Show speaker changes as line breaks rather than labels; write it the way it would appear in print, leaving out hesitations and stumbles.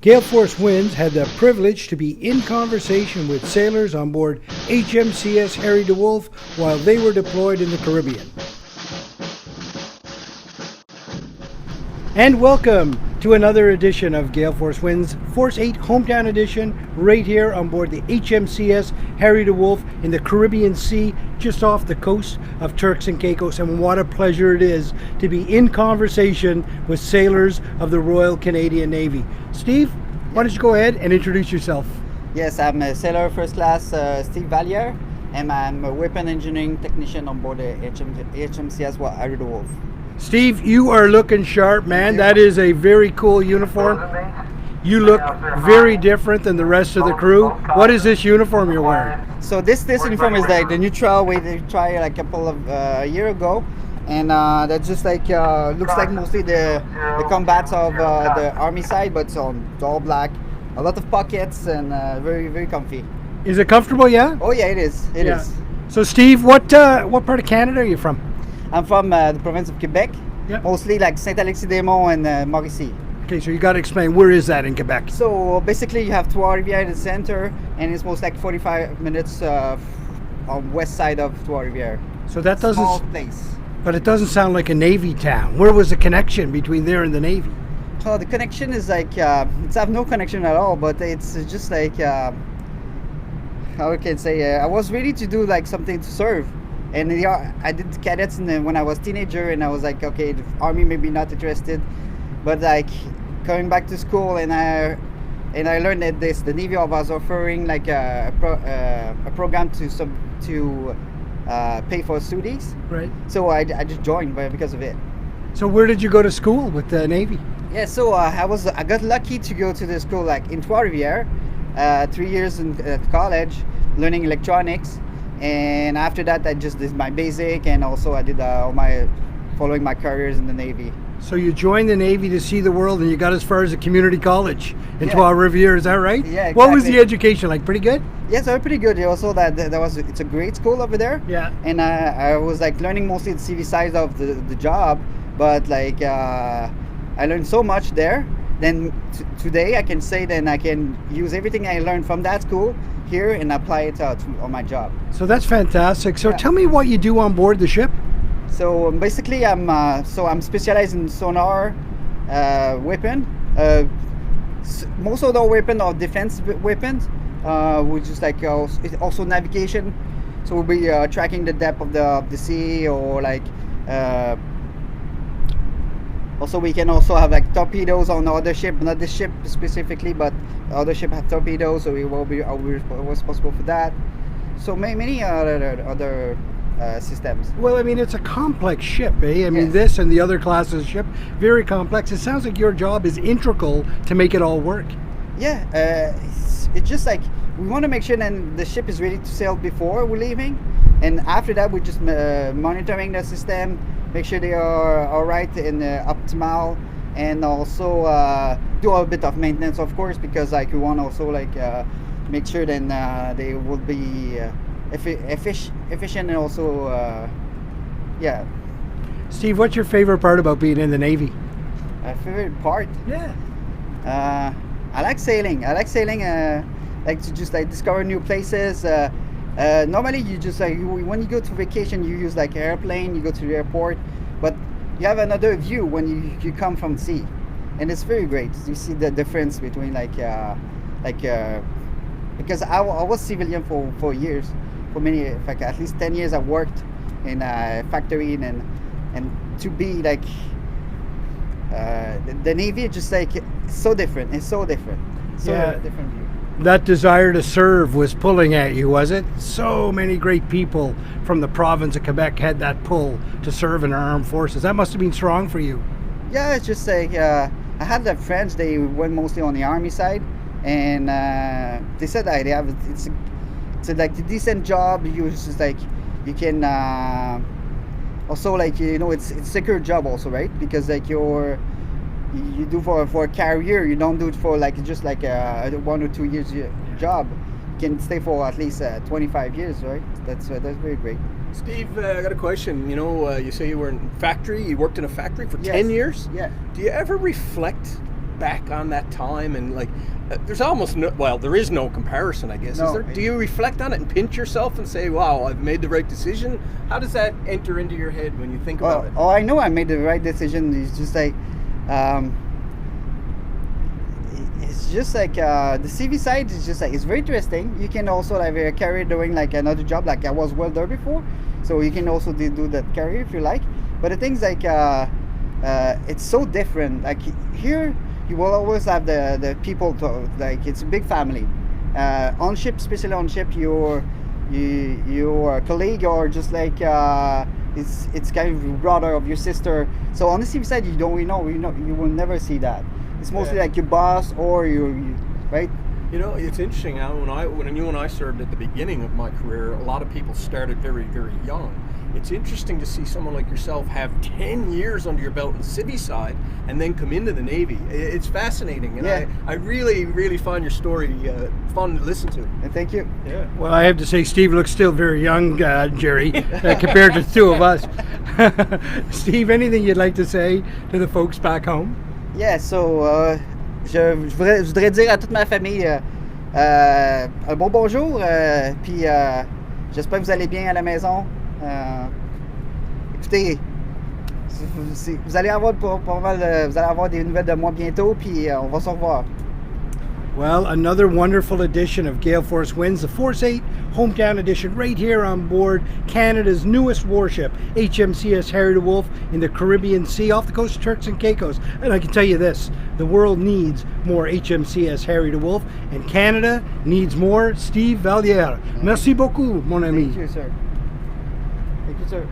Gale Force Winds had the privilege to be in conversation with sailors on board HMCS Harry DeWolf while they were deployed in the Caribbean. And welcome to another edition of Gale Force Winds, Force-8 Hometown Edition, right here on board the HMCS Harry DeWolf in the Caribbean Sea, just off the coast of Turks and Caicos. And what a pleasure it is to be in conversation with sailors of the Royal Canadian Navy. Steve, why don't you go ahead and introduce yourself?
Yes, I'm a sailor first class Steve Vallieres, and I'm a weapon engineering technician on board the HMCS Harry DeWolf.
Steve, you are looking sharp, man. That is a very cool uniform. You look very different than the rest of the crew. What is this uniform you're wearing?
So this uniform is like the neutral way they tried like a couple of year ago, and that just like looks like mostly the combats of the army side, but it's all black, a lot of pockets, and very comfy.
Is it comfortable? Yeah.
Oh yeah, it is. It is.
So Steve, what part of Canada are you from?
I'm from the province of Quebec, mostly like Saint-Alexis-des-Monts and Mauricie.
Okay, so you got to explain, where is that in Quebec?
So basically you have Trois-Rivières in the center, and it's most like 45 minutes on west side of Trois-Rivières.
So that doesn't...
Small place.
But it doesn't sound like a Navy town. Where was the connection between there and the Navy?
Oh, the connection is like, it's have no connection at all, but it's just like, how I can say, I was ready to do like something to serve. And I did cadets when I was teenager, and I was like, okay, the army maybe not interested, but like coming back to school, and I learned that the Navy was offering like a program to pay for studies. Right. So I just joined because of it.
So where did you go to school with the Navy?
Yeah, so I got lucky to go to the school like in Trois-Rivières, 3 years at college, learning electronics. And after that, I just did my basic, and also I did following my careers in the Navy.
So you joined the Navy to see the world, and you got as far as a community college in Trois-Rivières, is that right?
Yeah, exactly.
What was the education like? Pretty good?
Yes, they were pretty good. Also, it's a great school over there. Yeah. And I was like learning mostly the CV side of the job, but like I learned so much there. Then today I can say that I can use everything I learned from that school here and apply it on my job.
So that's fantastic. So tell me what you do on board the ship.
So basically I'm specialized in sonar weapon. Most of the weapon are defense weapons, which is like also navigation. So we'll be tracking the depth of the sea, or like also we can also have like torpedoes on other ship, not this ship specifically, but other ship have torpedoes, so we will be responsible for that. So many other systems.
Well, I mean, it's a complex ship, eh? I mean, this and the other classes of ship, very complex. It sounds like your job is integral to make it all work.
Yeah, it's just like we want to make sure that the ship is ready to sail before we're leaving, and after that we're just monitoring the system, make sure they are all right and optimal, and also do a bit of maintenance, of course, because like we want to also like make sure then they will be efficient, and also
Steve, what's your favorite part about being in the Navy?
My favorite part?
Yeah.
I like sailing. Like to just like discover new places. Normally you just like when you go to vacation, you use like an airplane, you go to the airport, but you have another view when you come from sea, and it's very great. You see the difference between because I was civilian for years, for many, like at least 10 years I worked in a factory, and to be like the Navy is just like so different. It's so different. Different view.
That desire to serve was pulling at you, was it? So many great people from the province of Quebec had that pull to serve in our armed forces. That must have been strong for you.
Yeah, it's just like I had the friends. They went mostly on the army side, and they said that they have it's like a decent job. You just like you can also like it's a secure job also, right? Because like you do for a career, you don't do it for like just like a 1 or 2 years job. You can stay for at least 25 years, right? That's very great.
Steve, I got a question. You say you were in factory. You worked in a factory for 10 years.
Yeah.
Do you ever reflect back on that time and like, there's almost no, well, there is no comparison, I guess.
No.
Is there? Do you reflect on it and pinch yourself and say, "Wow, I've made the right decision"? How does that enter into your head when you think about it?
I know I made the right decision. It's just like, the CV side is just like, it's very interesting. You can also like carry doing like another job. Like I was welder before, so you can also do that career if you like. But the thing's like, it's so different. Like here, you will always have the people like it's a big family. On ship, especially on ship, your colleague or just like it's kind of your brother of your sister. So on the CV side, you will never see that. It's mostly like your boss or you right.
You know, it's interesting how when you and I served at the beginning of my career, a lot of people started very, very young. It's interesting to see someone like yourself have 10 years under your belt in the civvy side and then come into the Navy. It's fascinating, and I really, really find your story fun to listen to.
And thank you.
Yeah.
Well, I have to say, Steve looks still very young, Jerry, compared to the two of us. Steve, anything you'd like to say to the folks back home?
Yeah, so je voudrais dire à toute ma famille un bon bonjour, puis j'espère que vous allez bien à la maison. Écoutez, vous allez avoir des nouvelles de moi bientôt, puis on va se revoir.
Well, another wonderful edition of Gale Force Winds, the Force-8 Hometown Edition, right here on board Canada's newest warship, HMCS Harry DeWolf, in the Caribbean Sea off the coast of Turks and Caicos. And I can tell you this, the world needs more HMCS Harry DeWolf, and Canada needs more Steve Vallieres. Merci beaucoup, mon ami.
Thank you, sir. Thank you, sir.